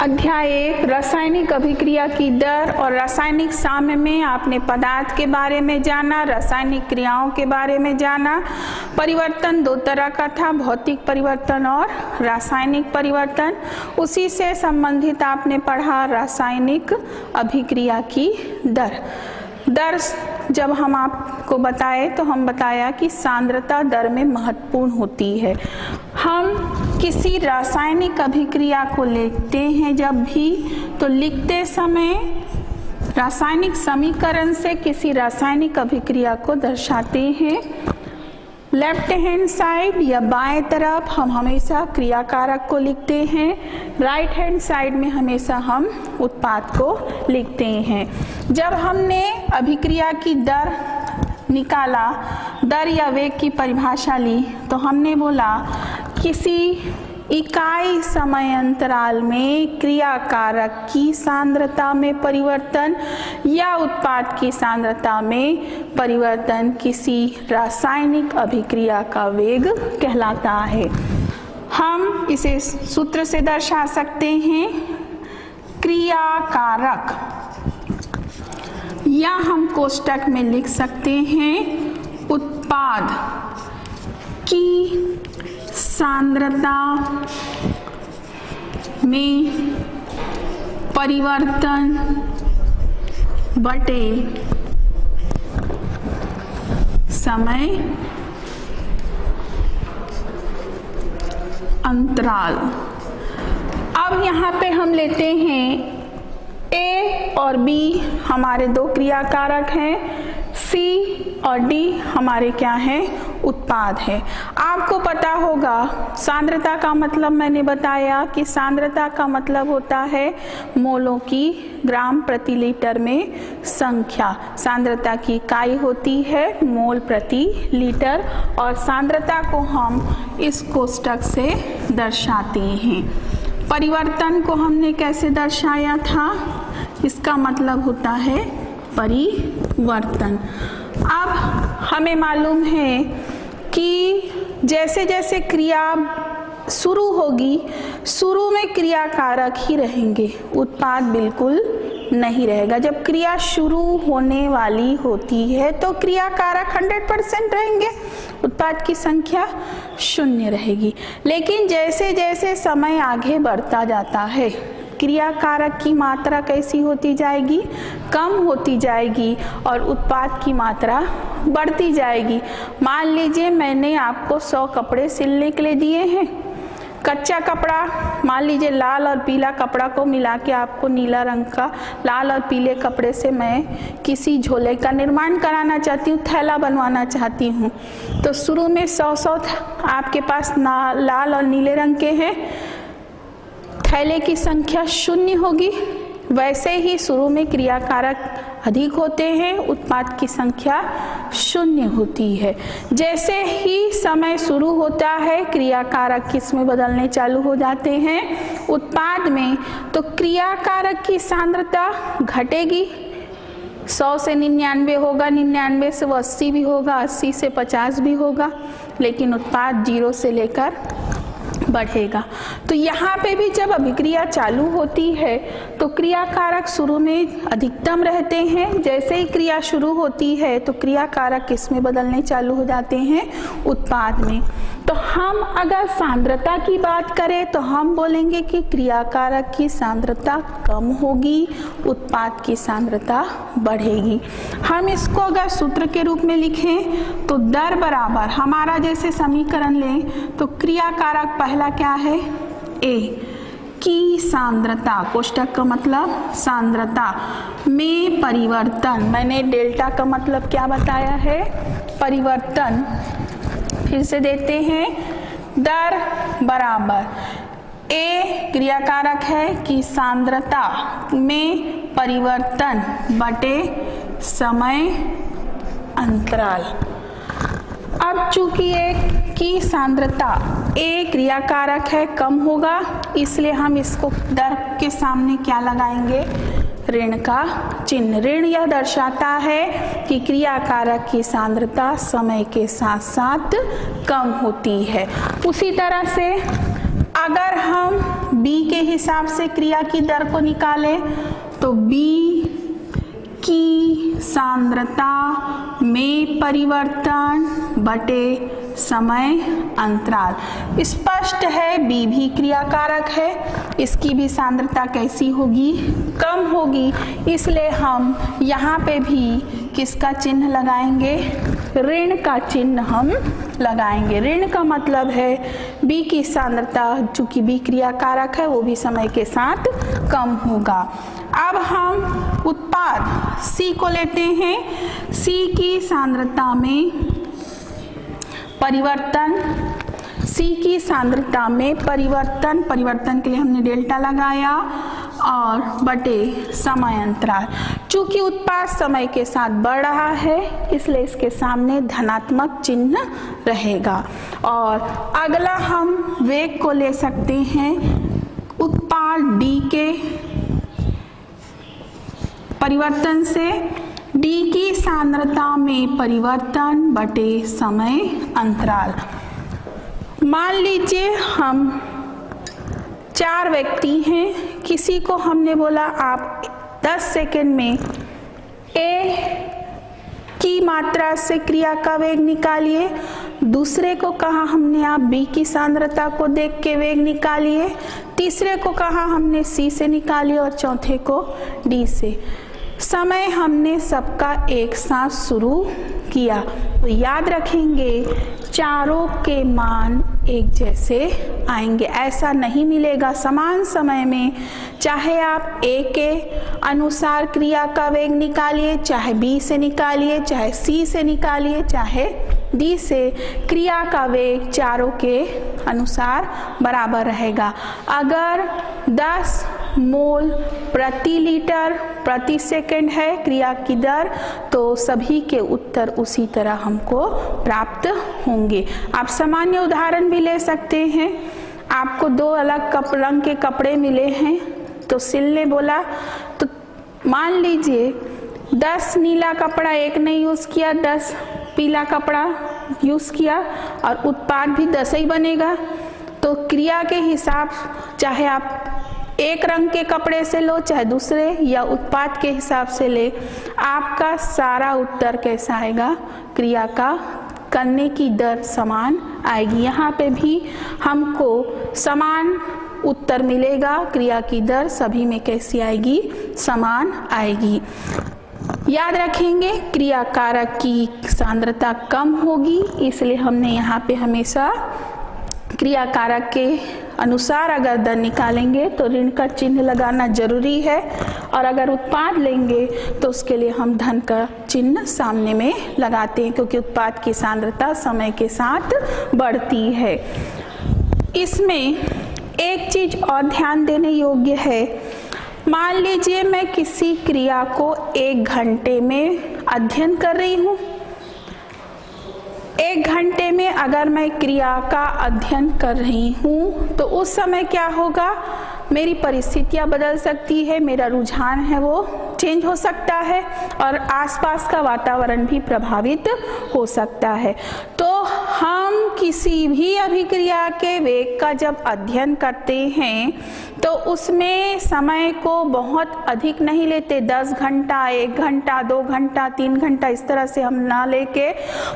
अध्याय 1 रासायनिक अभिक्रिया की दर और रासायनिक साम्य में आपने पदार्थ के बारे में जाना, रासायनिक क्रियाओं के बारे में जाना। परिवर्तन दो तरह का था, भौतिक परिवर्तन और रासायनिक परिवर्तन। उसी से संबंधित आपने पढ़ा रासायनिक अभिक्रिया की दर। दर जब हम आपको बताए तो हम बताया कि सांद्रता दर में महत्वपूर्ण होती है। हम किसी रासायनिक अभिक्रिया को लिखते हैं जब भी, तो लिखते समय रासायनिक समीकरण से किसी रासायनिक अभिक्रिया को दर्शाते हैं। लेफ्ट हैंड साइड या बाएं तरफ हम हमेशा क्रिया कारक को लिखते हैं, राइट हैंड साइड में हमेशा हम उत्पाद को लिखते हैं। जब हमने अभिक्रिया की दर निकाला, दर या वेग की परिभाषा ली, तो हमने बोला किसी इकाई समय अंतराल में क्रिया कारक की सांद्रता में परिवर्तन या उत्पाद की सांद्रता में परिवर्तन किसी रासायनिक अभिक्रिया का वेग कहलाता है। हम इसे सूत्र से दर्शा सकते हैं, क्रिया कारक, या हम कोष्टक में लिख सकते हैं उत्पाद की सांद्रता में परिवर्तन बटे समय अंतराल। अब यहाँ पे हम लेते हैं A और B हमारे दो क्रिया कारक हैं, C और D हमारे क्या हैं, उत्पाद है। आपको पता होगा सांद्रता का मतलब मैंने बताया कि सांद्रता का मतलब होता है मोलों की ग्राम प्रति लीटर में संख्या। सांद्रता की इकाई होती है मोल प्रति लीटर और सांद्रता को हम इस कोष्टक से दर्शाते हैं। परिवर्तन को हमने कैसे दर्शाया था, इसका मतलब होता है परिवर्तन। अब हमें मालूम है कि जैसे जैसे क्रिया शुरू होगी, शुरू में क्रिया कारक ही रहेंगे, उत्पाद बिल्कुल नहीं रहेगा। जब क्रिया शुरू होने वाली होती है तो क्रिया कारक 100% रहेंगे, उत्पाद की संख्या 0 रहेगी। लेकिन जैसे जैसे समय आगे बढ़ता जाता है, क्रिया कारक की मात्रा कैसी होती जाएगी, कम होती जाएगी और उत्पाद की मात्रा बढ़ती जाएगी। मान लीजिए मैंने आपको 100 कपड़े सिलने के लिए दिए हैं। कच्चा कपड़ा, मान लीजिए लाल और पीला कपड़ा को मिला के आपको नीला रंग का लाल और पीले कपड़े से मैं किसी झोले का निर्माण कराना चाहती हूँ, थैला बनवाना चाहती हूँ। तो शुरू में 100 आपके पास लाल और नीले रंग के हैं, थैले की संख्या 0 होगी। वैसे ही शुरू में क्रिया कारक अधिक होते हैं, उत्पाद की संख्या 0 होती है। जैसे ही समय शुरू होता है क्रिया कारक किस में बदलने चालू हो जाते हैं, उत्पाद में। तो क्रिया कारक की सांद्रता घटेगी, 100 से 99 होगा, 99 से वो 80 भी होगा, 80 से 50 भी होगा, लेकिन उत्पाद 0 से लेकर बढ़ेगा। तो यहाँ पे भी जब अभिक्रिया चालू होती है तो क्रिया कारक शुरू में अधिकतम रहते हैं। जैसे ही क्रिया शुरू होती है तो क्रिया कारक किस में बदलने चालू हो जाते हैं, उत्पाद में। तो हम अगर सांद्रता की बात करें तो हम बोलेंगे कि क्रिया कारक की सांद्रता कम होगी, उत्पाद की सांद्रता बढ़ेगी। हम इसको अगर सूत्र के रूप में लिखें तो दर बराबर, हमारा जैसे समीकरण लें तो क्रिया कारक पहला क्या है, A की सांद्रता, कोष्टक का मतलब सांद्रता में परिवर्तन, मैंने डेल्टा का मतलब क्या बताया है, परिवर्तन। फिर से देते हैं, दर बराबर A क्रिया कारक है कि सांद्रता में परिवर्तन बटे समय अंतराल। अब चूंकि A की सांद्रता, A क्रिया कारक है, कम होगा, इसलिए हम इसको दर के सामने क्या लगाएंगे, ऋण का चिन्ह। ऋण यह दर्शाता है कि क्रिया कारक की सांद्रता समय के साथ साथ कम होती है। उसी तरह से अगर हम बी के हिसाब से क्रिया की दर को निकालें तो बी की सांद्रता में परिवर्तन बटे समय अंतराल। स्पष्ट है बी भी क्रियाकारक है, इसकी भी सांद्रता कैसी होगी, कम होगी, इसलिए हम यहाँ पे भी किसका चिन्ह लगाएंगे, ऋण का चिन्ह हम लगाएंगे। ऋण का मतलब है बी की सांद्रता, चूंकि बी क्रियाकारक है, वो भी समय के साथ कम होगा। अब हम उत्पाद सी को लेते हैं। सी की सांद्रता में परिवर्तन, सी की सांद्रता में परिवर्तन के लिए हमने डेल्टा लगाया और बटे समय अंतराल। चूंकि उत्पाद समय के साथ बढ़ रहा है इसलिए इसके सामने धनात्मक चिन्ह रहेगा। और अगला हम वेग को ले सकते हैं, उत्पाद डी के परिवर्तन से डी की सांद्रता में परिवर्तन बटे समय अंतराल। मान लीजिए हम 4 व्यक्ति हैं, किसी को हमने बोला आप 10 सेकेंड में ए की मात्रा से क्रिया का वेग निकालिए, दूसरे को कहा हमने आप बी की सांद्रता को देख के वेग निकालिए, तीसरे को कहा हमने सी से निकालिए और चौथे को डी से। समय हमने सबका एक साथ शुरू किया तो याद रखेंगे चारों के मान एक जैसे आएंगे। ऐसा नहीं मिलेगा समान समय में, चाहे आप ए के अनुसार क्रिया का वेग निकालिए, चाहे बी से निकालिए, चाहे सी से निकालिए, चाहे डी से, क्रिया का वेग चारों के अनुसार बराबर रहेगा। अगर 10 मोल प्रति लीटर प्रति सेकंड है क्रिया की दर तो सभी के उत्तर उसी तरह हमको प्राप्त होंगे। आप सामान्य उदाहरण भी ले सकते हैं। आपको 2 अलग रंग के कपड़े मिले हैं तो सिल ने बोला तो मान लीजिए 10 नीला कपड़ा एक ने यूज़ किया, 10 पीला कपड़ा यूज़ किया और उत्पाद भी 10 ही बनेगा। तो क्रिया के हिसाब चाहे आप एक रंग के कपड़े से लो चाहे दूसरे या उत्पाद के हिसाब से ले, आपका सारा उत्तर कैसा आएगा, क्रिया का करने की दर समान आएगी। यहाँ पे भी हमको समान उत्तर मिलेगा, क्रिया की दर सभी में कैसी आएगी, समान आएगी। याद रखेंगे क्रिया कारक की सांद्रता कम होगी, इसलिए हमने यहाँ पे हमेशा क्रिया कारक के अनुसार अगर दर निकालेंगे तो ऋण का चिन्ह लगाना जरूरी है, और अगर उत्पाद लेंगे तो उसके लिए हम धन का चिन्ह सामने में लगाते हैं, क्योंकि उत्पाद की सांद्रता समय के साथ बढ़ती है। इसमें एक चीज और ध्यान देने योग्य है, मान लीजिए मैं किसी क्रिया को 1 घंटे में अध्ययन कर रही हूँ। 1 घंटे में अगर मैं क्रिया का अध्ययन कर रही हूँ तो उस समय क्या होगा, मेरी परिस्थितियाँ बदल सकती है, मेरा रुझान है वो चेंज हो सकता है और आसपास का वातावरण भी प्रभावित हो सकता है। तो हम किसी भी अभिक्रिया के वेग का जब अध्ययन करते हैं तो उसमें समय को बहुत अधिक नहीं लेते, 10 घंटा, 1 घंटा, 2 घंटा, 3 घंटा, इस तरह से हम ना लेके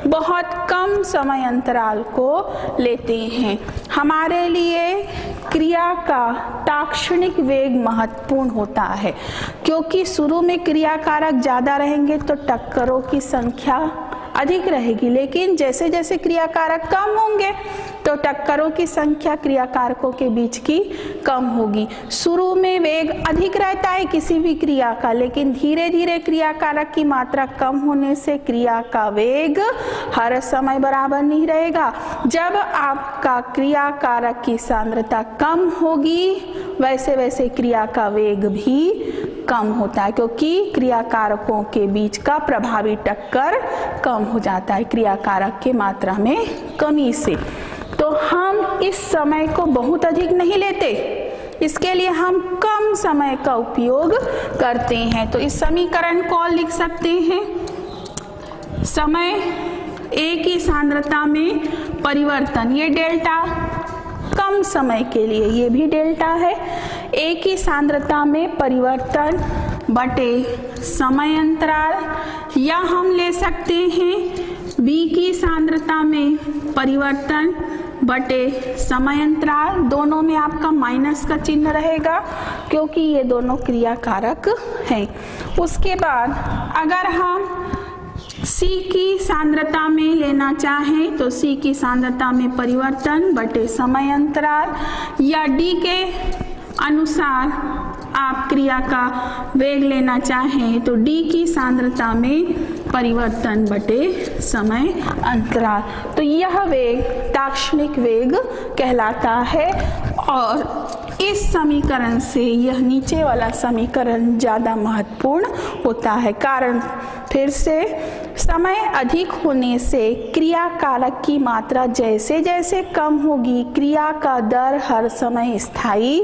बहुत कम समय अंतराल को लेते हैं। हमारे लिए क्रिया का ताक्षणिक वेग महत्वपूर्ण होता है, क्योंकि शुरू में क्रिया कारक ज़्यादा रहेंगे तो टक्करों की संख्या अधिक रहेगी, लेकिन जैसे जैसे क्रिया कारक कम होंगे तो टक्करों की संख्या क्रिया कारकों के बीच की कम होगी। शुरू में वेग अधिक रहता है किसी भी क्रिया का, लेकिन धीरे धीरे क्रिया कारक की मात्रा कम होने से क्रिया का वेग हर समय बराबर नहीं रहेगा। जब आपका क्रिया कारक की सांद्रता कम होगी वैसे वैसे क्रिया का वेग भी कम होता है, क्योंकि क्रिया कारकों के बीच का प्रभावी टक्कर कम हो जाता है क्रिया कारक के मात्रा में कमी से। तो हम इस समय को बहुत अधिक नहीं लेते, इसके लिए हम कम समय का उपयोग करते हैं। तो इस समीकरण को लिख सकते हैं, समय ए की सांद्रता में परिवर्तन, ये डेल्टा कम समय के लिए, ये भी डेल्टा है। ए की सांद्रता में परिवर्तन बटे समय अंतराल, या हम ले सकते हैं बी की सांद्रता में परिवर्तन बटे समय अंतराल। दोनों में आपका माइनस का चिन्ह रहेगा क्योंकि ये दोनों क्रियाकारक हैं। उसके बाद अगर हम C की सांद्रता में लेना चाहें तो C की सांद्रता में परिवर्तन बटे समय अंतराल, या D के अनुसार आप क्रिया का वेग लेना चाहें तो D की सांद्रता में परिवर्तन बटे समय अंतराल। तो यह वेग ताक्षणिक वेग कहलाता है और इस समीकरण से यह नीचे वाला समीकरण ज़्यादा महत्वपूर्ण होता है। कारण फिर से समय अधिक होने से क्रिया कारक की मात्रा जैसे जैसे कम होगी, क्रिया का दर हर समय स्थायी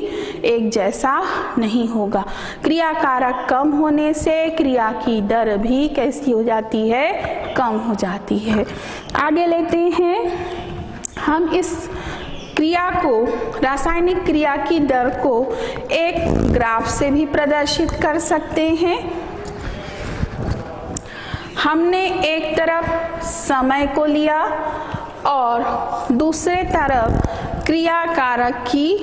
एक जैसा नहीं होगा। क्रिया कारक कम होने से क्रिया की दर भी कैसी हो जाती है, कम हो जाती है। आगे लेते हैं हम इस क्रिया को, रासायनिक क्रिया की दर को एक ग्राफ से भी प्रदर्शित कर सकते हैं। हमने एक तरफ समय को लिया और दूसरे तरफ क्रिया कारक की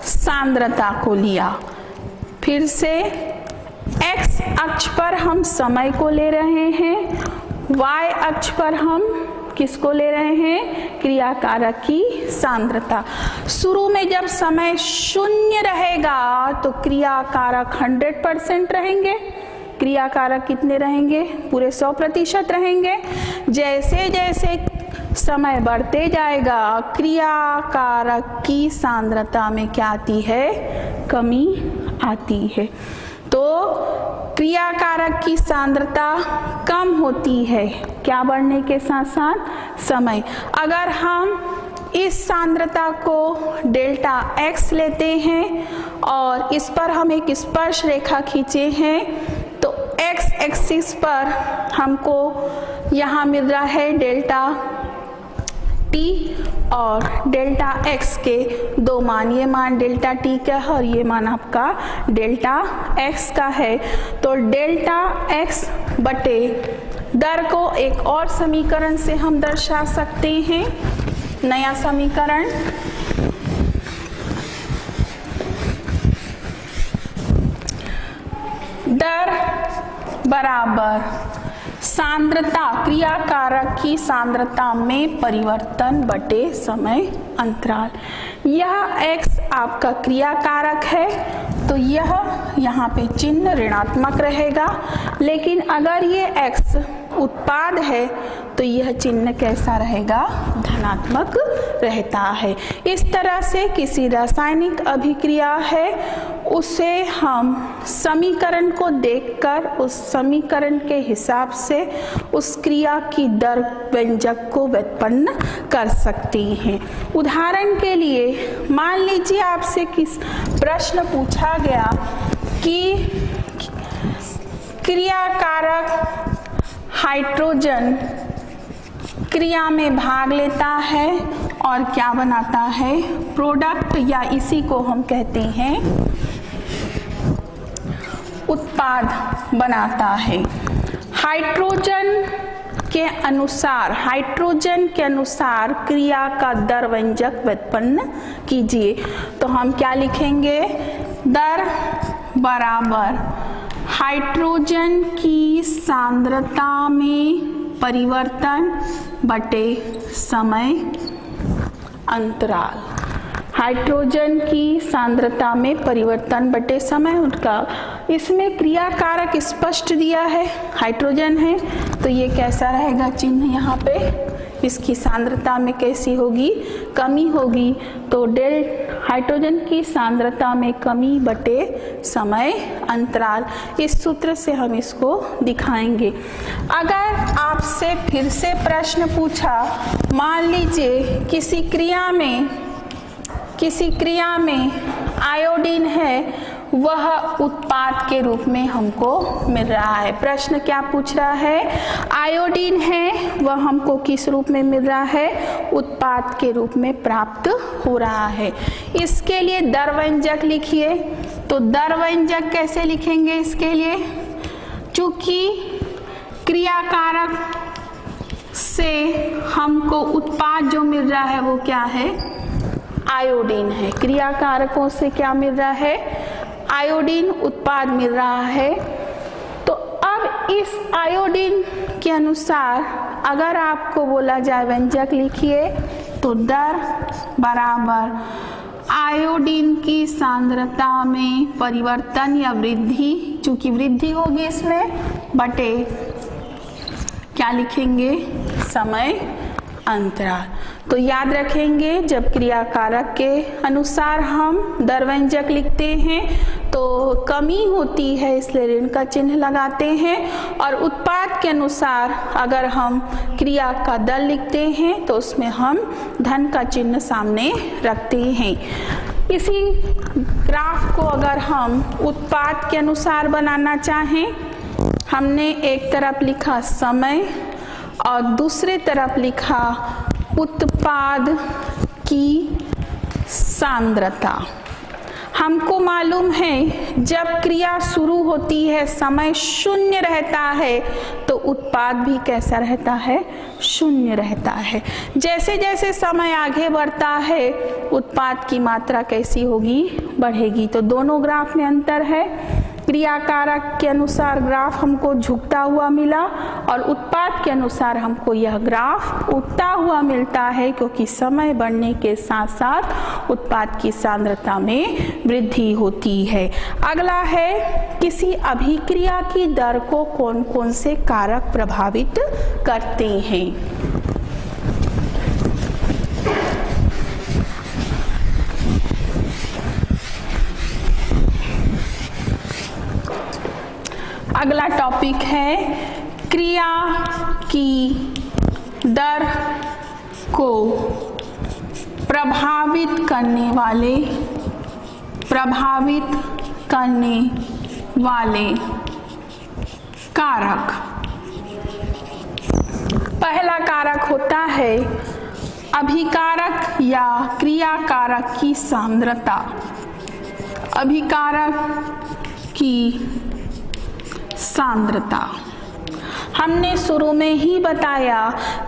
सांद्रता को लिया। फिर से x अक्ष पर हम समय को ले रहे हैं, y अक्ष पर हम किसको ले रहे हैं, क्रिया कारक की सांद्रता। शुरू में जब समय शून्य रहेगा तो क्रिया कारक 100% रहेंगे। क्रिया कारक कितने रहेंगे, पूरे 100% रहेंगे। जैसे जैसे समय बढ़ते जाएगा क्रिया कारक की सांद्रता में क्या आती है, कमी आती है। तो क्रिया कारक की सांद्रता कम होती है क्या बढ़ने के साथ साथ, समय। अगर हम इस सांद्रता को डेल्टा x लेते हैं और इस पर हम एक स्पर्श रेखा खींचे हैं तो x एक्सिस पर हमको यहाँ मिल रहा है डेल्टा t और डेल्टा x के दो मान, ये मान डेल्टा t का है और ये मान आपका डेल्टा x का है। तो डेल्टा x बटे दर को एक और समीकरण से हम दर्शा सकते हैं। नया समीकरण, दर बराबर सांद्रता, क्रिया कारक की सांद्रता में परिवर्तन बटे समय अंतराल। यह x आपका क्रिया कारक है तो यह यहाँ पे चिन्ह ऋणात्मक रहेगा, लेकिन अगर ये x उत्पाद है तो यह चिन्ह कैसा रहेगा, धनात्मक रहता है। इस तरह से किसी रासायनिक अभिक्रिया है उसे हम समीकरण को देखकर उस समीकरण के हिसाब से उस क्रिया की दर व्यंजक को व्युत्पन्न कर सकते हैं। उदाहरण के लिए मान लीजिए आपसे किस प्रश्न पूछा गया कि क्रिया कारक हाइड्रोजन क्रिया में भाग लेता है और क्या बनाता है, प्रोडक्ट, या इसी को हम कहते हैं उत्पाद बनाता है। हाइड्रोजन के अनुसार क्रिया का दर व्यंजक व्युत्पन्न कीजिए। तो हम क्या लिखेंगे, दर बराबर हाइड्रोजन की सांद्रता में परिवर्तन बटे समय अंतराल। हाइड्रोजन की सांद्रता में परिवर्तन बटे समय उनका, इसमें क्रिया कारक स्पष्ट दिया है, हाइड्रोजन है तो ये कैसा रहेगा चिन्ह, यहाँ पे इसकी सांद्रता में कैसी होगी, कमी होगी। तो हाइड्रोजन की सांद्रता में कमी बटे समय अंतराल, इस सूत्र से हम इसको दिखाएंगे। अगर आपसे फिर से प्रश्न पूछा, मान लीजिए किसी क्रिया में आयोडीन है वह उत्पाद के रूप में हमको मिल रहा है। प्रश्न क्या पूछ रहा है? आयोडीन है वह हमको किस रूप में मिल रहा है? उत्पाद के रूप में प्राप्त हो रहा है। इसके लिए दर व्यंजक लिखिए। तो दर व्यंजक कैसे लिखेंगे इसके लिए? चूंकि क्रियाकारक से हमको उत्पाद जो मिल रहा है वो क्या है? आयोडीन है। क्रियाकारकों से क्या मिल रहा है? आयोडीन उत्पाद मिल रहा है। तो अब इस आयोडीन के अनुसार अगर आपको बोला जाए व्यंजक लिखिए, तो दर बराबर आयोडीन की सांद्रता में परिवर्तन या वृद्धि, चूंकि वृद्धि होगी इसमें, बटे क्या लिखेंगे? समय अंतराल। तो याद रखेंगे जब क्रियाकारक के अनुसार हम दर व्यंजक लिखते हैं तो कमी होती है इसलिए ऋण का चिन्ह लगाते हैं, और उत्पाद के अनुसार अगर हम क्रिया का दल लिखते हैं तो उसमें हम धन का चिन्ह सामने रखते हैं। इसी ग्राफ को अगर हम उत्पाद के अनुसार बनाना चाहें, हमने एक तरफ लिखा समय और दूसरे तरफ लिखा उत्पाद की सांद्रता। हमको मालूम है जब क्रिया शुरू होती है समय शून्य रहता है तो उत्पाद भी कैसा रहता है? शून्य रहता है। जैसे जैसे समय आगे बढ़ता है उत्पाद की मात्रा कैसी होगी? बढ़ेगी। तो दोनों ग्राफ में अंतर है। क्रियाकारक के अनुसार ग्राफ हमको झुकता हुआ मिला और उत्पाद के अनुसार हमको यह ग्राफ उठता हुआ मिलता है, क्योंकि समय बढ़ने के साथ साथ उत्पाद की सांद्रता में वृद्धि होती है। अगला है किसी अभिक्रिया की दर को कौन कौन से कारक प्रभावित करते हैं। अगला टॉपिक है क्रिया की दर को प्रभावित करने वाले कारक। पहला कारक होता है अभिकारक या क्रियाकारक की सांद्रता। अभिकारक की सांद्रता हमने शुरू में ही बताया,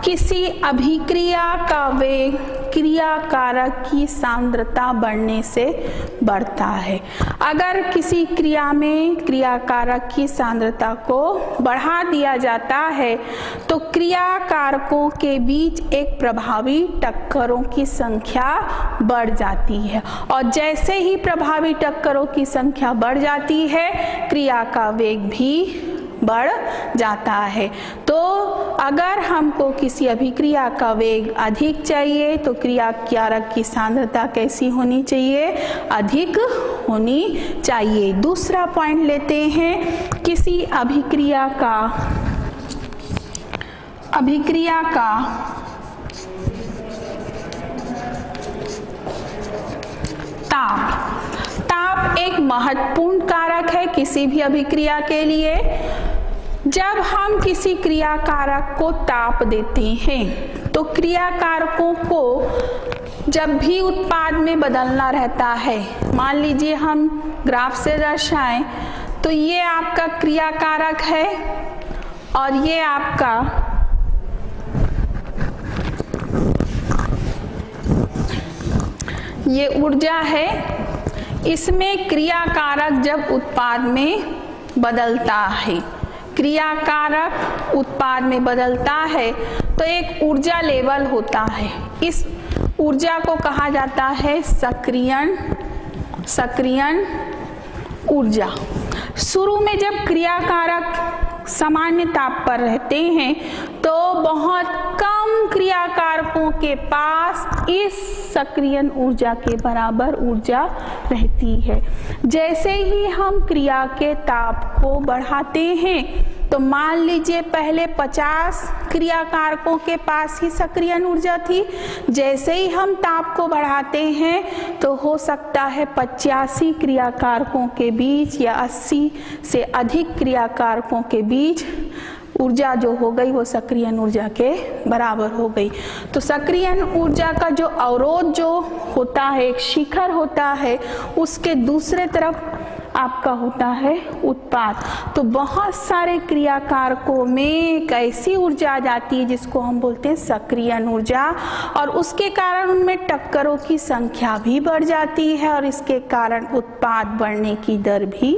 किसी अभिक्रिया का वेग क्रियाकारक की सांद्रता बढ़ने से बढ़ता है। अगर किसी क्रिया में क्रियाकारक की सांद्रता को बढ़ा दिया जाता है तो क्रियाकारकों के बीच एक प्रभावी टक्करों की संख्या बढ़ जाती है, और जैसे ही प्रभावी टक्करों की संख्या बढ़ जाती है क्रिया का वेग भी बढ़ जाता है। तो अगर हमको किसी अभिक्रिया का वेग अधिक चाहिए तो क्रियाकारक की सांद्रता कैसी होनी चाहिए? अधिक होनी चाहिए। दूसरा पॉइंट लेते हैं, किसी अभिक्रिया का ताप एक महत्वपूर्ण कारक है किसी भी अभिक्रिया के लिए। जब हम किसी क्रियाकारक को ताप देते हैं तो क्रियाकारकों को जब भी उत्पाद में बदलना रहता है, मान लीजिए हम ग्राफ से दर्शाएं तो ये आपका क्रियाकारक है और ये आपका ये ऊर्जा है। इसमें क्रियाकारक जब उत्पाद में बदलता है, क्रियाकारक उत्पाद में बदलता है तो एक ऊर्जा लेवल होता है। इस ऊर्जा को कहा जाता है सक्रियण ऊर्जा। शुरू में जब क्रियाकारक सामान्य ताप पर रहते हैं तो बहुत कम क्रियाकारकों के पास इस सक्रियण ऊर्जा के बराबर ऊर्जा रहती है। जैसे ही हम क्रिया के ताप को बढ़ाते हैं तो मान लीजिए पहले 50 क्रियाकारकों के पास ही सक्रियण ऊर्जा थी, जैसे ही हम ताप को बढ़ाते हैं तो हो सकता है 85 क्रियाकारकों के बीच या 80 से अधिक क्रियाकारकों के बीच ऊर्जा जो हो गई वो सक्रियण ऊर्जा के बराबर हो गई। तो सक्रियण ऊर्जा का जो अवरोध जो होता है, एक शिखर होता है, उसके दूसरे तरफ आपका होता है उत्पाद। तो बहुत सारे क्रियाकारकों में एक ऐसी ऊर्जा आ जाती है जिसको हम बोलते हैं सक्रियण ऊर्जा, और उसके कारण उनमें टक्करों की संख्या भी बढ़ जाती है और इसके कारण उत्पाद बढ़ने की दर भी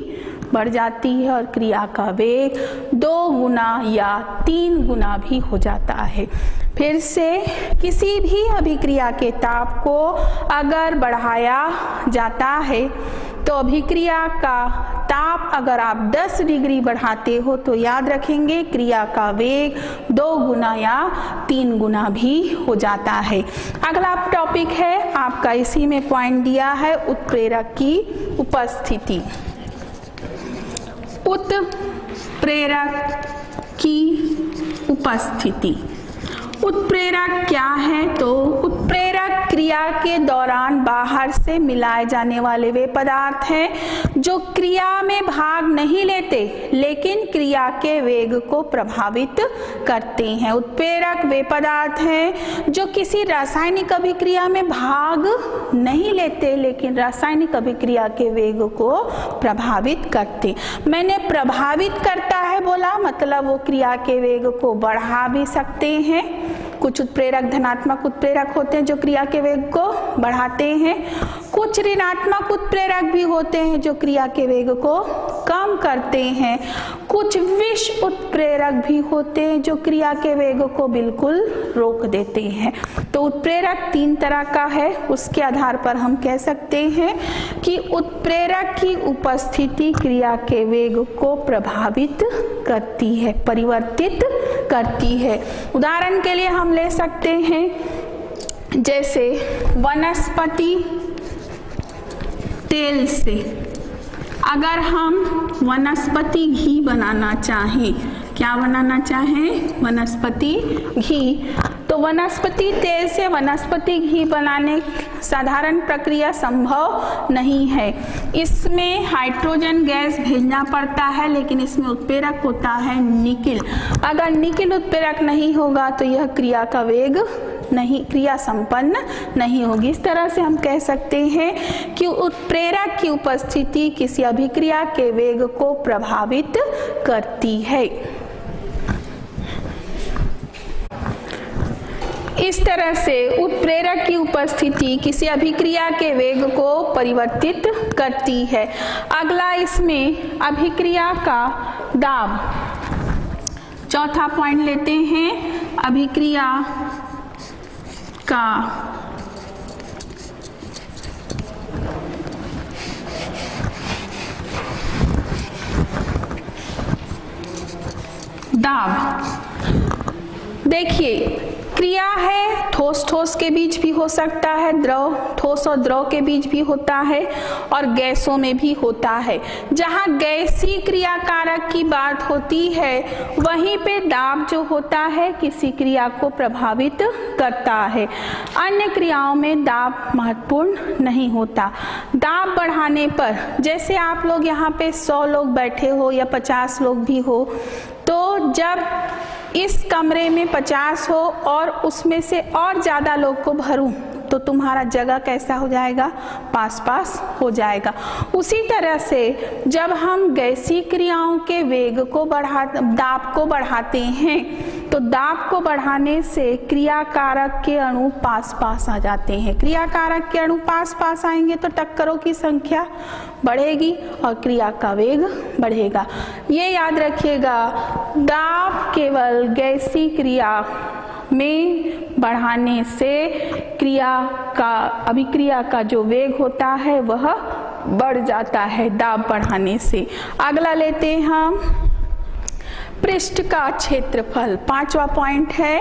बढ़ जाती है और क्रिया का वेग 2 गुना या 3 गुना भी हो जाता है। फिर से किसी भी अभिक्रिया के ताप को अगर बढ़ाया जाता है तो अभिक्रिया का ताप अगर आप 10 डिग्री बढ़ाते हो तो याद रखेंगे क्रिया का वेग 2 गुना या 3 गुना भी हो जाता है। अगला टॉपिक है आपका, इसी में पॉइंट दिया है, उत्प्रेरक की उपस्थिति। उत्प्रेरक की उपस्थिति। उत्प्रेरक क्या है? तो उत्प्रेरक क्रिया के दौरान बाहर से मिलाए जाने वाले वे पदार्थ हैं जो क्रिया में भाग नहीं लेते लेकिन क्रिया के वेग को प्रभावित करते हैं। उत्प्रेरक वे पदार्थ हैं जो किसी रासायनिक अभिक्रिया में भाग नहीं लेते लेकिन रासायनिक अभिक्रिया के वेग को प्रभावित करते। मैंने प्रभावित करता है बोला, मतलब वो क्रिया के वेग को बढ़ा भी सकते हैं। कुछ उत्प्रेरक धनात्मक उत्प्रेरक होते हैं जो क्रिया के वेग को बढ़ाते हैं, कुछ ऋणात्मक उत्प्रेरक भी होते हैं जो क्रिया के वेग को कम करते हैं, कुछ विष उत्प्रेरक भी होते हैं जो क्रिया के वेग को बिल्कुल रोक देते हैं। तो उत्प्रेरक 3 तरह का है, उसके आधार पर हम कह सकते हैं कि उत्प्रेरक की उपस्थिति क्रिया के वेग को प्रभावित करती है, परिवर्तित करती है। उदाहरण के लिए हम ले सकते हैं जैसे वनस्पति तेल से अगर हम वनस्पति घी बनाना चाहें, क्या बनाना चाहें? वनस्पति घी। तो वनस्पति तेल से वनस्पति घी बनाने साधारण प्रक्रिया संभव नहीं है। इसमें हाइड्रोजन गैस भेजना पड़ता है, लेकिन इसमें उत्प्रेरक होता है निकिल। अगर निकिल उत्प्रेरक नहीं होगा तो यह क्रिया का वेग नहीं, क्रिया संपन्न नहीं होगी। इस तरह से हम कह सकते हैं कि उत्प्रेरक की उपस्थिति किसी अभिक्रिया के वेग को प्रभावित करती है। इस तरह से उत्प्रेरक की उपस्थिति किसी अभिक्रिया के वेग को परिवर्तित करती है। अगला इसमें अभिक्रिया का दाब। चौथा पॉइंट लेते हैं, अभिक्रिया का दाब। देखिए क्रिया है, ठोस ठोस के बीच भी हो सकता है, द्रव ठोस और द्रव के बीच भी होता है और गैसों में भी होता है। जहाँ गैसीय क्रिया कारक की बात होती है वहीं पे दाब जो होता है किसी क्रिया को प्रभावित करता है। अन्य क्रियाओं में दाब महत्वपूर्ण नहीं होता। दाब बढ़ाने पर, जैसे आप लोग यहाँ पे 100 लोग बैठे हो या 50 लोग भी हो, तो जब इस कमरे में 50 हो और उसमें से और ज़्यादा लोग को भरूं तो तुम्हारा जगह कैसा हो जाएगा? पास पास हो जाएगा। उसी तरह से जब हम गैसीय क्रियाओं के वेग को दाब को बढ़ाते हैं तो दाब को बढ़ाने से क्रिया कारक के अणु पास पास आ जाते हैं। क्रिया कारक के अणु पास पास आएंगे तो टक्करों की संख्या बढ़ेगी और क्रिया का वेग बढ़ेगा। ये याद रखिएगा, दाब केवल गैसीय क्रिया में बढ़ाने से अभिक्रिया का जो वेग होता है वह बढ़ जाता है दाब बढ़ाने से। अगला लेते हैं हम पृष्ठ का क्षेत्रफल। 5वां पॉइंट है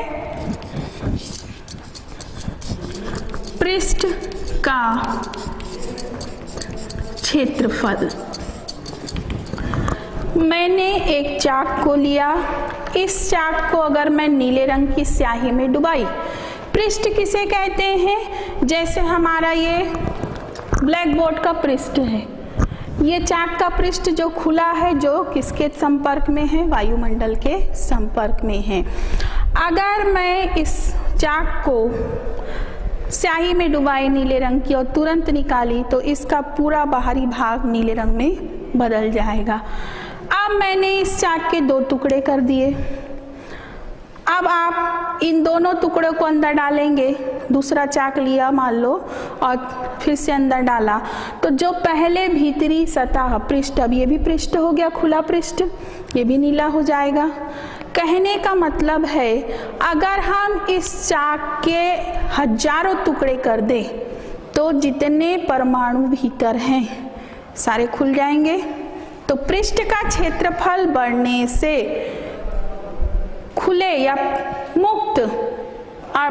पृष्ठ का क्षेत्रफल। मैंने एक चाक को लिया, इस चाक को अगर मैं नीले रंग की स्याही में डुबाई, पृष्ठ किसे कहते हैं? जैसे हमारा ये ब्लैक बोर्ड का पृष्ठ है, ये चाक का पृष्ठ जो खुला है, जो किसके संपर्क में है? वायुमंडल के संपर्क में है। अगर मैं इस चाक को स्याही में डुबाई नीले रंग की और तुरंत निकाली तो इसका पूरा बाहरी भाग नीले रंग में बदल जाएगा। अब मैंने इस चाक के 2 टुकड़े कर दिए। अब आप इन दोनों टुकड़ों को अंदर डालेंगे, दूसरा चाक लिया मान लो और फिर से अंदर डाला, तो जो पहले भीतरी सतह पृष्ठ, अब ये भी पृष्ठ हो गया खुला पृष्ठ, ये भी नीला हो जाएगा। कहने का मतलब है अगर हम इस चाक के हजारों टुकड़े कर दें तो जितने परमाणु भीतर हैं सारे खुल जाएंगे। तो पृष्ठ का क्षेत्रफल बढ़ने से खुले या मुक्त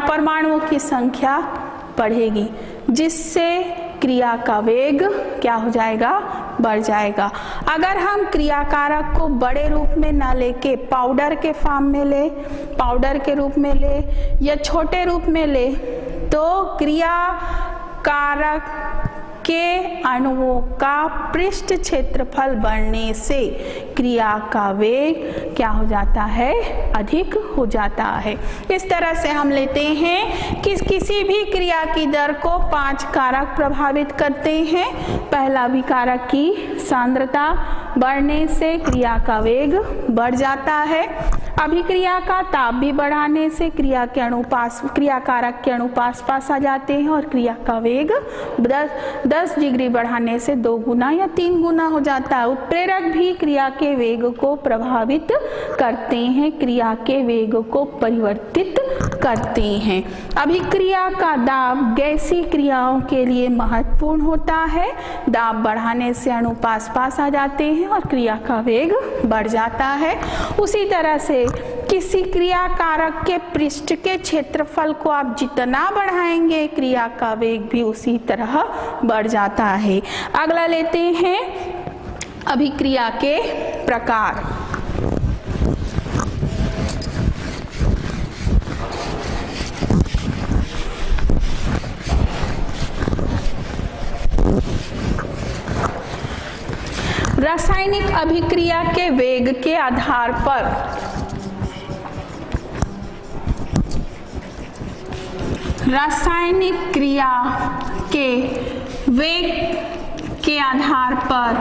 परमाणुओं की संख्या बढ़ेगी, जिससे क्रिया का वेग क्या हो जाएगा? बढ़ जाएगा। अगर हम क्रिया कारक को बड़े रूप में ना लेके पाउडर के फॉर्म में ले, पाउडर के रूप में ले या छोटे रूप में ले, तो क्रिया कारक के अणुओं का पृष्ठ क्षेत्रफल बढ़ने से क्रिया का वेग क्या हो जाता है? अधिक हो जाता है। इस तरह से हम लेते हैं कि किसी भी क्रिया की दर को 5 कारक प्रभावित करते हैं। पहला विकारक की सांद्रता बढ़ने से क्रिया का वेग बढ़ जाता है। अभिक्रिया का ताप भी बढ़ाने से क्रिया कारक के अणु पास आ जाते हैं और क्रिया का वेग 10 डिग्री बढ़ाने से 2 गुना या 3 गुना हो जाता है। उत्प्रेरक भी क्रिया के वेग को प्रभावित करते हैं, क्रिया के वेग को परिवर्तित करते हैं। अभिक्रिया का दाब गैसीय क्रियाओं के लिए महत्वपूर्ण होता है। दाब बढ़ाने से अणु पास आ जाते हैं और क्रिया का वेग बढ़ जाता है। उसी तरह से किसी क्रिया कारक के पृष्ठ के क्षेत्रफल को आप जितना बढ़ाएंगे क्रिया का वेग भी उसी तरह बढ़ जाता है। अगला लेते हैं अभिक्रिया के प्रकार। रासायनिक अभिक्रिया के वेग के आधार पर रासायनिक क्रिया के वेग के आधार पर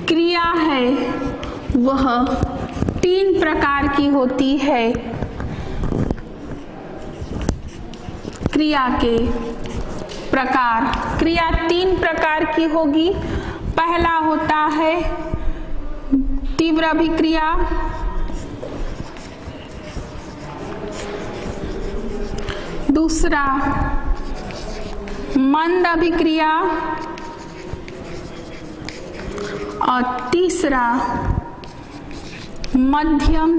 क्रिया है वह 3 प्रकार की होती है। क्रिया के प्रकार, क्रिया 3 प्रकार की होगी। पहला होता है तीव्र अभिक्रिया, दूसरा मंद अभिक्रिया और तीसरा मध्यम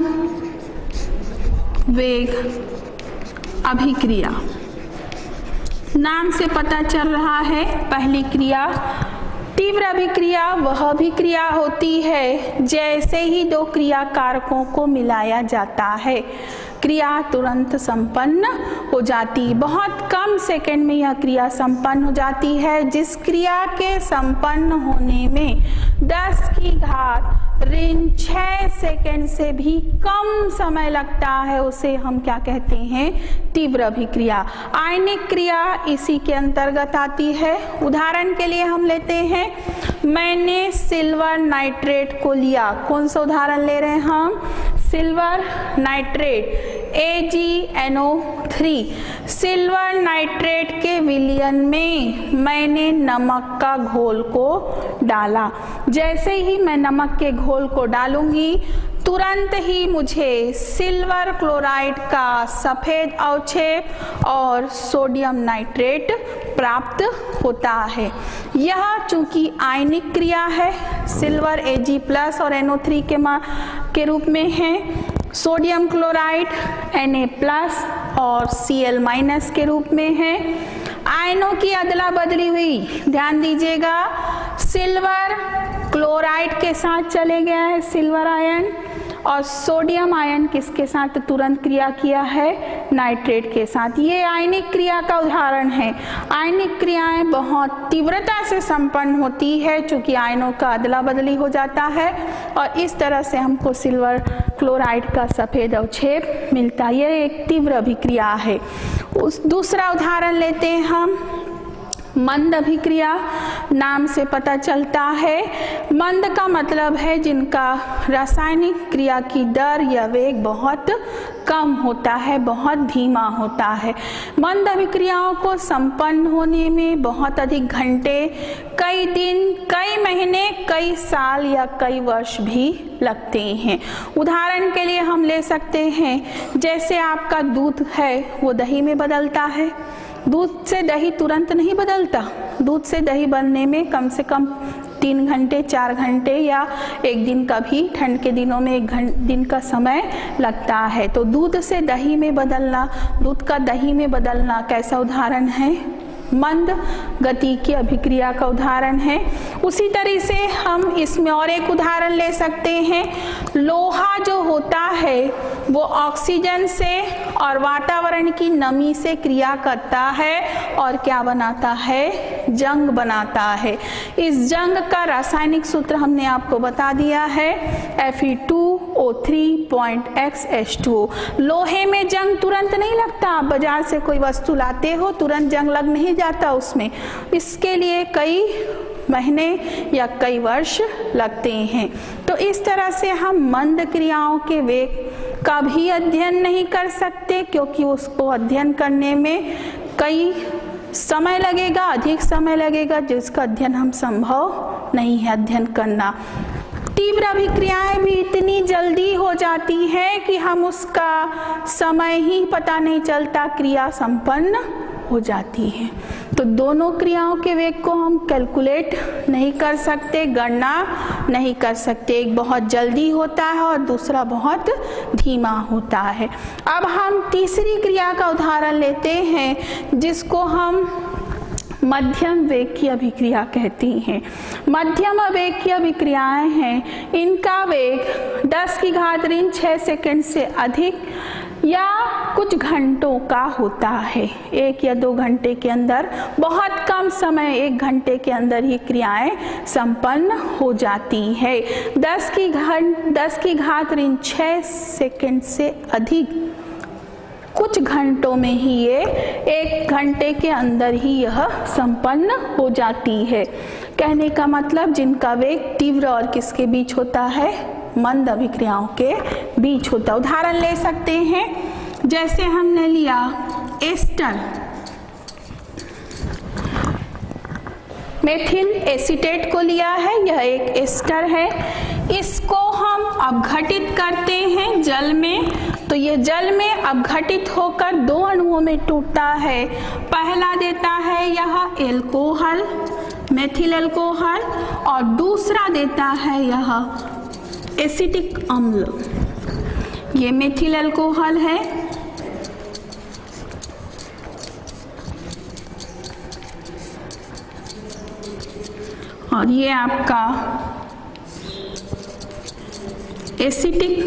वेग अभिक्रिया। नाम से पता चल रहा है पहली क्रिया तीव्र अभिक्रिया वह अभिक्रिया होती है जैसे ही 2 क्रिया कारकों को मिलाया जाता है क्रिया तुरंत संपन्न हो जाती। बहुत कम सेकंड में यह क्रिया संपन्न हो जाती है। जिस क्रिया के संपन्न होने में 10 की घात ऋण 6 सेकंड से भी कम समय लगता है उसे हम क्या कहते हैं? तीव्र अभिक्रिया। आयनिक क्रिया इसी के अंतर्गत आती है। उदाहरण के लिए हम लेते हैं, मैंने सिल्वर नाइट्रेट को लिया। कौन सा उदाहरण ले रहे हैं हम? Silver nitrate AgNO3। Silver nitrate के विलयन में मैंने नमक का घोल को डाला। जैसे ही मैं नमक के घोल को डालूंगी तुरंत ही मुझे सिल्वर क्लोराइड का सफेद अवक्षेप और सोडियम नाइट्रेट प्राप्त होता है। यह चूंकि आयनिक क्रिया है, सिल्वर Ag+ और NO3 के रूप में है, सोडियम क्लोराइड Na+ और Cl- के रूप में है। आयनों की अदला बदली हुई, ध्यान दीजिएगा, सिल्वर क्लोराइड के साथ चले गया है सिल्वर आयन, और सोडियम आयन किसके साथ तुरंत क्रिया किया है, नाइट्रेट के साथ। ये आयनिक क्रिया का उदाहरण है। आयनिक क्रियाएं बहुत तीव्रता से संपन्न होती है चूंकि आयनों का अदला बदली हो जाता है, और इस तरह से हमको सिल्वर क्लोराइड का सफ़ेद अवक्षेप मिलता है। यह एक तीव्र अभिक्रिया है। दूसरा उदाहरण लेते हैं हम, मंद अभिक्रिया। नाम से पता चलता है, मंद का मतलब है जिनका रासायनिक क्रिया की दर या वेग बहुत कम होता है, बहुत धीमा होता है। मंद अभिक्रियाओं को संपन्न होने में बहुत अधिक घंटे, कई दिन, कई महीने, कई साल या कई वर्ष भी लगते हैं। उदाहरण के लिए हम ले सकते हैं, जैसे आपका दूध है वो दही में बदलता है। दूध से दही तुरंत नहीं बदलता। दूध से दही बनने में कम से कम 3 घंटे, 4 घंटे या एक दिन का भी, ठंड के दिनों में 1 दिन का समय लगता है। तो दूध से दही में बदलना, दूध का दही में बदलना कैसा उदाहरण है, मंद गति की अभिक्रिया का उदाहरण है। उसी तरह से हम इसमें और एक उदाहरण ले सकते हैं। लोहा जो होता है वो ऑक्सीजन से और वातावरण की नमी से क्रिया करता है और क्या बनाता है, जंग बनाता है। इस जंग का रासायनिक सूत्र हमने आपको बता दिया है, Fe2O3.X H2O। लोहे में जंग तुरंत नहीं लगता। आप बाजार से कोई वस्तु लाते हो, तुरंत जंग लग नहीं जाता उसमें। इसके लिए कई महीने या कई वर्ष लगते हैं। तो इस तरह से हम मंद क्रियाओं के वेग का भी अध्ययन नहीं कर सकते, क्योंकि उसको अध्ययन करने में कई समय लगेगा, अधिक समय लगेगा, जिसका अध्ययन हम संभव नहीं है अध्ययन करना। तीव्र अभिक्रियाएं भी इतनी जल्दी हो जाती है कि हम उसका समय ही पता नहीं चलता, क्रिया संपन्न हो जाती है। तो दोनों क्रियाओं के वेग को हम कैलकुलेट नहीं कर सकते, गणना नहीं कर सकते। एक बहुत जल्दी होता है और दूसरा बहुत धीमा होता है। अब हम तीसरी क्रिया का उदाहरण लेते हैं, जिसको हम मध्यम वेग की अभिक्रिया कहती हैं। मध्यम वेग की अभिक्रियाएं हैं, इनका वेग 10⁻6 सेकंड से अधिक या कुछ घंटों का होता है। 1 या 2 घंटे के अंदर, बहुत कम समय, 1 घंटे के अंदर ही क्रियाएं संपन्न हो जाती है। 10⁻6 सेकंड से अधिक कुछ घंटों में ही ये 1 घंटे के अंदर ही यह संपन्न हो जाती है। कहने का मतलब जिनका वेग तीव्र और किसके बीच होता है, मंद अभिक्रियाओं के बीच होता है। उदाहरण ले सकते हैं, जैसे हमने लिया एस्टर, मेथिल एसीटेट को लिया है, यह एक एस्टर है। इसको हम अपघटित करते हैं जल में, तो यह जल में अपघटित होकर 2 अणुओं में टूटता है। पहला देता है यह एल्कोहल, मेथिल एल्कोहल, और दूसरा देता है यह एसिटिक अम्ल। ये मेथिल एल्कोहल है, और ये आपका एसिटिक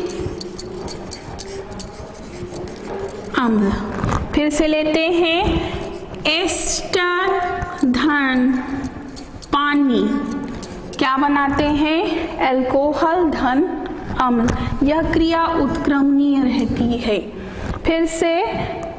अम्ल। फिर से लेते हैं, एस्टर धन पानी क्या बनाते हैं, एल्कोहल धन अम्ल। यह क्रिया उत्क्रमणीय रहती है। फिर से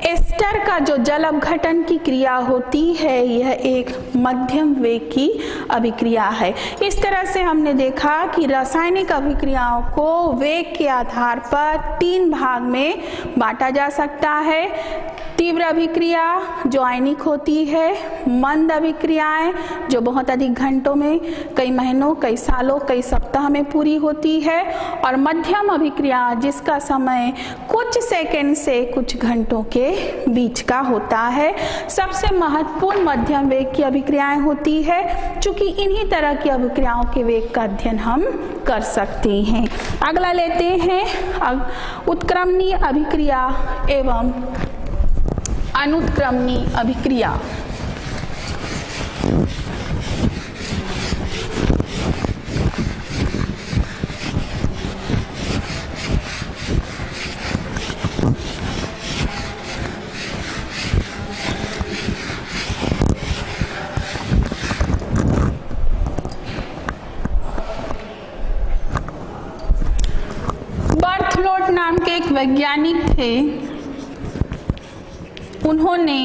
एस्टर का जो जल अपघटन की क्रिया होती है, यह एक मध्यम वेग की अभिक्रिया है। इस तरह से हमने देखा कि रासायनिक अभिक्रियाओं को वेग के आधार पर 3 भाग में बांटा जा सकता है। तीव्र अभिक्रिया जो आयनिक होती है, मंद अभिक्रियाएं जो बहुत अधिक घंटों में, कई महीनों, कई सालों, कई सप्ताह में पूरी होती है, और मध्यम अभिक्रिया जिसका समय कुछ सेकंड से कुछ घंटों के बीच का होता है। सबसे महत्वपूर्ण मध्यम वेग की अभिक्रियाएं होती है, चूंकि इन्हीं तरह की अभिक्रियाओं के वेग का अध्ययन हम कर सकते हैं। अगला लेते हैं, उत्क्रमणीय अभिक्रिया एवं अनुत्क्रमणीय अभिक्रिया। वैज्ञानिक थे, उन्होंने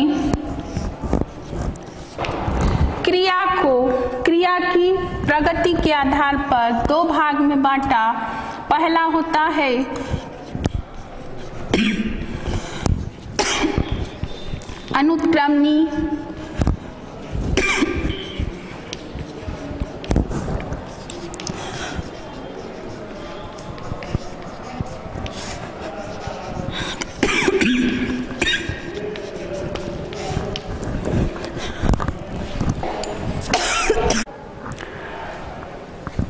क्रिया की प्रगति के आधार पर दो भाग में बांटा। पहला होता है अनुत्क्रमणी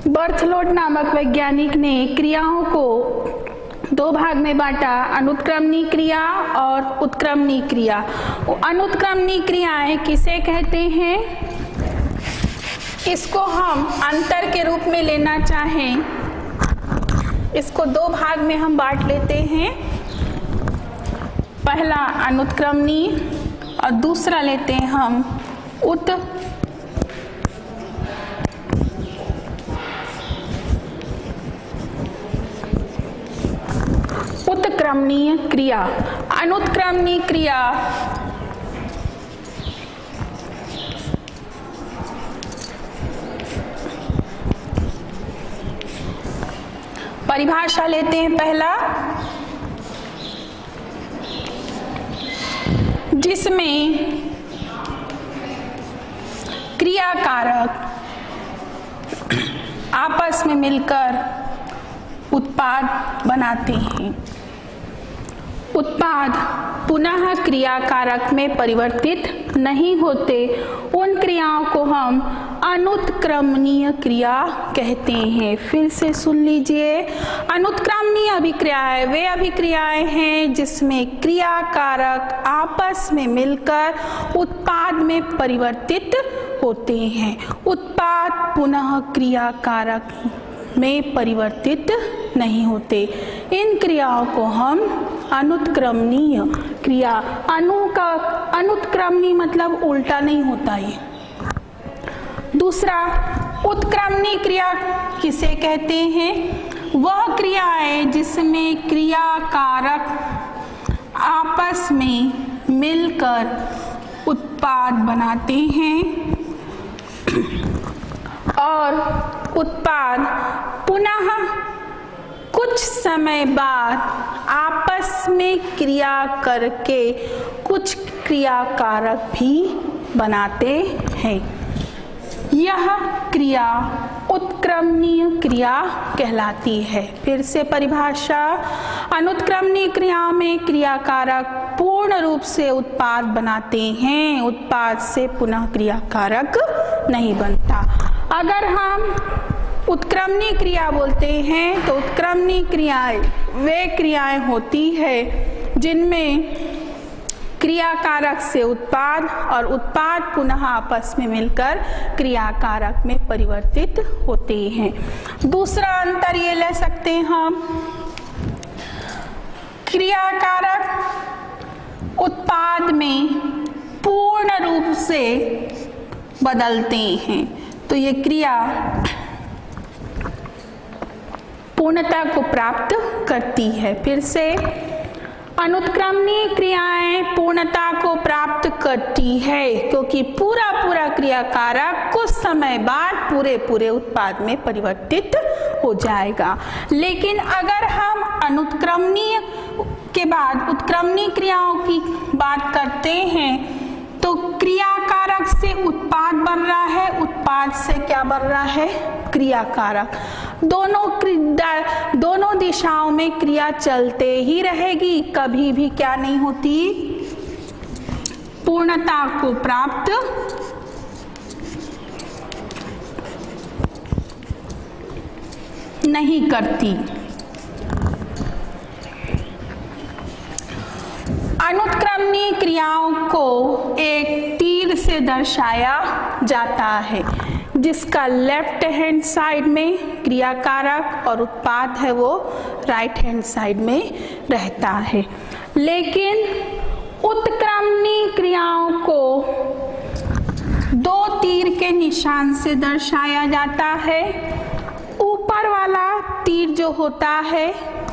बर्थलोट नामक वैज्ञानिक ने क्रियाओं को दो भाग में बांटा, अनुत्क्रमणी क्रिया और उत्क्रमणी क्रिया। अनुत्क्रमणी क्रियाएं किसे कहते हैं? इसको हम अंतर के रूप में लेना चाहें, इसको दो भाग में हम बांट लेते हैं। पहला अनुत्क्रमणी और दूसरा लेते हैं हम उत्क्रमणीय क्रिया। अनुत्क्रमणीय क्रिया परिभाषा लेते हैं। पहला, जिसमें क्रियाकारक आपस में मिलकर उत्पाद बनाते हैं। उत्पाद पुनः क्रियाकारक में परिवर्तित नहीं होते, उन क्रियाओं को हम अनुत्क्रमणीय क्रिया कहते हैं। फिर से सुन लीजिए, अनुत्क्रमणीय अभिक्रियाएं वे अभिक्रियाएं हैं जिसमें क्रियाकारक आपस में मिलकर उत्पाद में परिवर्तित होते हैं। उत्पाद पुनः क्रियाकारक में परिवर्तित नहीं होते, इन क्रियाओं को हम अनुत्क्रमणीय क्रिया। अनुत्क्रमणीय मतलब उल्टा नहीं होता ये। दूसरा, उत्क्रमणीय क्रिया किसे कहते हैं? वह क्रियाएं जिसमें क्रियाकारक आपस में मिलकर उत्पाद बनाते हैं और उत्पाद पुनः कुछ समय बाद आपस में क्रिया करके कुछ क्रियाकारक भी बनाते हैं। यह क्रिया उत्क्रमणीय क्रिया कहलाती है। फिर से परिभाषा, अनुत्क्रमणीय क्रियाओं में क्रियाकारक पूर्ण रूप से उत्पाद बनाते हैं, उत्पाद से पुनः क्रियाकारक नहीं बनता। अगर हम उत्क्रमणीय क्रिया बोलते हैं तो उत्क्रमणीय क्रियाएं वे क्रियाएं होती है जिनमें क्रियाकारक से उत्पाद और उत्पाद पुनः आपस में मिलकर क्रियाकारक में परिवर्तित होते हैं। दूसरा अंतर ये ले सकते हैं हम, क्रियाकारक उत्पाद में पूर्ण रूप से बदलते हैं, तो ये क्रिया पूर्णता को प्राप्त करती है। फिर से, अनुत्क्रमणीय क्रियाएं पूर्णता को प्राप्त करती है क्योंकि पूरा क्रियाकारक कुछ समय बाद पूरे उत्पाद में परिवर्तित हो जाएगा। लेकिन अगर हम अनुत्क्रमणीय के बाद उत्क्रमणीय क्रियाओं की बात करते हैं तो क्रियाकारक से उत्पाद बन रहा है, उत्पाद से क्या बन रहा है? क्रियाकारक। दोनों दिशाओं में क्रिया चलते ही रहेगी, कभी भी क्या नहीं होती? पूर्णता को प्राप्त नहीं करती। अनुत्क्रमणीय क्रियाओं को एक तीर से दर्शाया जाता है जिसका लेफ्ट हैंड साइड में क्रियाकारक और उत्पाद है वो राइट हैंड साइड में रहता है। लेकिन उत्क्रमणीय क्रियाओं को दो तीर के निशान से दर्शाया जाता है। ऊपर वाला तीर जो होता है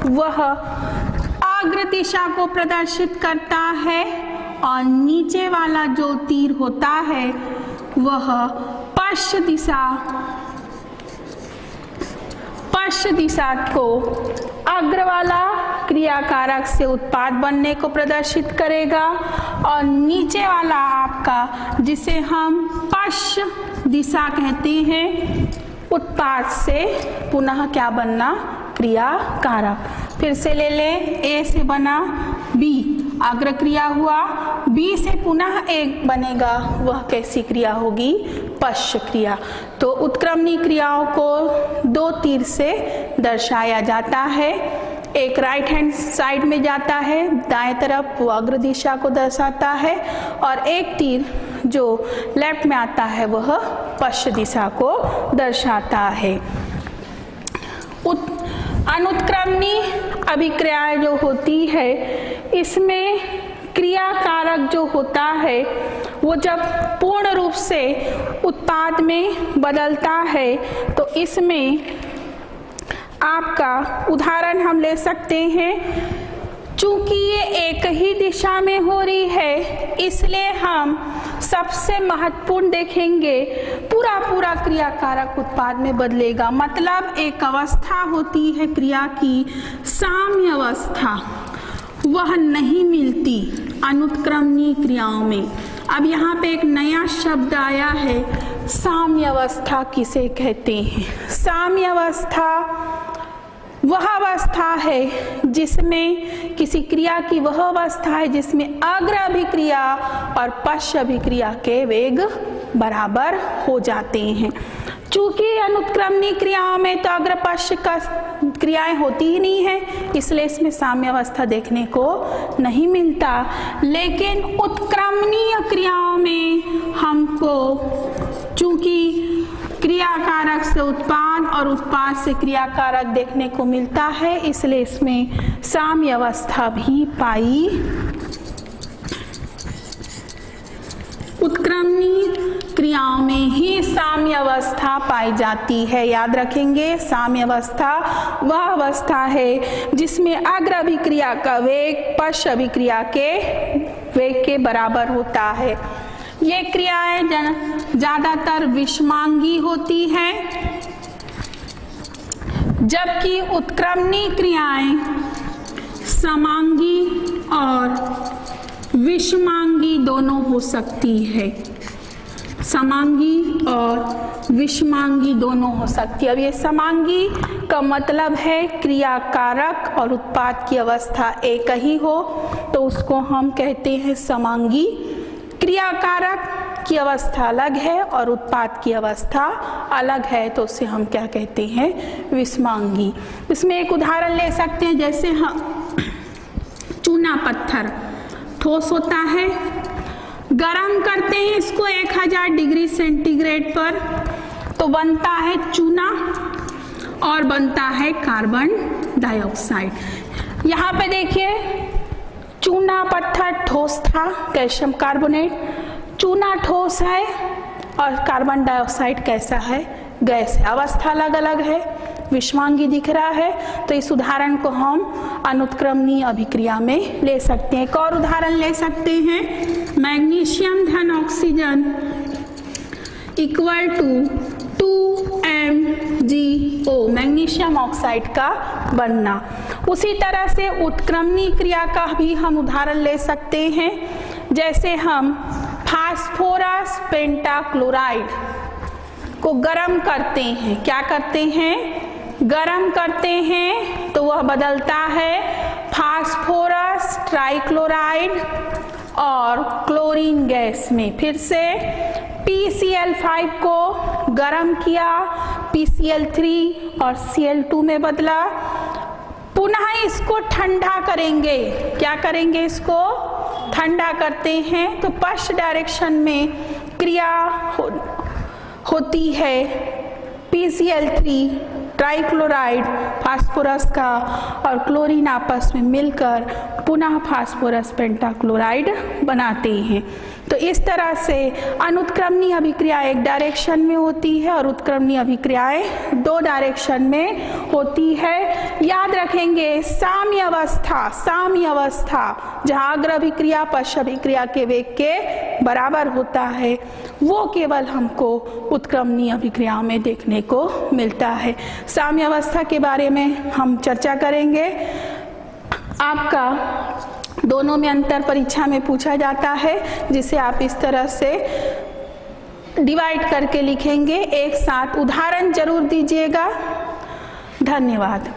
वह दिशा को प्रदर्शित करता है और नीचे वाला जो तीर होता है वह पश्चिम दिशा को अग्र वाला क्रियाकारक से उत्पाद बनने को प्रदर्शित करेगा और नीचे वाला आपका, जिसे हम पश्चिम दिशा कहते हैं, उत्पाद से पुनः क्या बनना, क्रियाकारक। फिर से ले लें, ए से बना बी, अग्र क्रिया हुआ, बी से पुनः एक बनेगा, वह कैसी क्रिया होगी, पश्च क्रिया। तो उत्क्रमणी क्रियाओं को दो तीर से दर्शाया जाता है, एक राइट हैंड साइड में जाता है दाएं तरफ, वो अग्र दिशा को दर्शाता है, और एक तीर जो लेफ्ट में आता है वह पश्चिम दिशा को दर्शाता है। अनुत्क्रमणी अभिक्रियाएं जो होती है, इसमें क्रियाकारक जो होता है वो जब पूर्ण रूप से उत्पाद में बदलता है तो इसमें आपका उदाहरण हम ले सकते हैं। चूंकि ये एक ही दिशा में हो रही है, इसलिए हम सबसे महत्वपूर्ण देखेंगे, पूरा क्रियाकारक उत्पाद में बदलेगा। मतलब एक अवस्था होती है क्रिया की, साम्य अवस्था, वह नहीं मिलती अनुत्क्रमणी क्रियाओं में। अब यहाँ पे एक नया शब्द आया है, साम्य अवस्था किसे कहते हैं? साम्य अवस्था वह अवस्था है जिसमें किसी क्रिया की वह अवस्था है जिसमें अग्र अभिक्रिया और पश्च अभिक्रिया के वेग बराबर हो जाते हैं। चूंकि अनुत्क्रमणी क्रियाओं में तो अग्र पश्च का क्रियाएं होती ही नहीं है, इसलिए इसमें साम्य अवस्था देखने को नहीं मिलता। लेकिन उत्क्रमणीय क्रियाओं में हमको चूंकि क्रियाकारक से उत्पाद और उत्पाद से क्रियाकारक देखने को मिलता है, इसलिए इसमें साम्य अवस्था भी पाई। उत्क्रमणी क्रियाओं में ही साम्य अवस्था पाई जाती है। याद रखेंगे, साम्य अवस्था वह अवस्था है जिसमें अग्र अभिक्रिया का वेग पश्च अभिक्रिया के वेग के बराबर होता है। ये क्रियाएं ज्यादातर विषमांगी होती हैं, जबकि उत्क्रमणी क्रियाएं समांगी और विषमांगी दोनों हो सकती है। समांगी और विषमांगी दोनों हो सकती है। अब ये समांगी का मतलब है क्रियाकारक और उत्पाद की अवस्था एक ही हो, तो उसको हम कहते हैं समांगी। क्रियाकारक की अवस्था अलग है और उत्पाद की अवस्था अलग है, तो उसे हम क्या कहते हैं, विषमांगी। इसमें एक उदाहरण ले सकते हैं, जैसे हम चूना पत्थर ठोस होता है, गरम करते हैं इसको 1000 डिग्री सेंटीग्रेड पर, तो बनता है चूना और बनता है कार्बन डाइऑक्साइड। यहाँ पे देखिए, चूना पत्थर ठोस था, कैल्शियम कार्बोनेट, चूना ठोस है और कार्बन डाइऑक्साइड कैसा है, गैस है। अवस्था अलग अलग है, विषमांगी दिख रहा है, तो इस उदाहरण को हम अनुत्क्रमणीय अभिक्रिया में ले सकते हैं। एक और उदाहरण ले सकते हैं, मैग्नीशियम धन oxygen equal to 2MgO, magnesium oxide का बनना। उसी तरह से उत्क्रमणी क्रिया का भी हम उदाहरण ले सकते हैं, जैसे हम फास्फोरस पेंटाक्लोराइड को गर्म करते हैं, क्या करते हैं, गर्म करते हैं, तो वह बदलता है फास्फोरस ट्राइक्लोराइड और क्लोरीन गैस में। फिर से PCl5 को गर्म किया, PCl3 और Cl2 में बदला। पुनः इसको ठंडा करेंगे, क्या करेंगे, इसको ठंडा करते हैं, तो पश्च डायरेक्शन में क्रिया होती है PCl3 ट्राइक्लोराइड फास्फोरस का और क्लोरीन आपस में मिलकर पुनः फास्फोरस पेंटाक्लोराइड बनाते हैं। तो इस तरह से अनुत्क्रमणीय अभिक्रिया एक डायरेक्शन में होती है और उत्क्रमणीय अभिक्रियाएं दो डायरेक्शन में होती है। याद रखेंगे साम्य अवस्था जहाँ अग्र अभिक्रिया पश्च अभिक्रिया के वेग के बराबर होता है वो केवल हमको उत्क्रमणीय अभिक्रियाओं में देखने को मिलता है। साम्य अवस्था के बारे में हम चर्चा करेंगे। आपका दोनों में अंतर परीक्षा में पूछा जाता है, जिसे आप इस तरह से डिवाइड करके लिखेंगे। एक साथ उदाहरण जरूर दीजिएगा। धन्यवाद।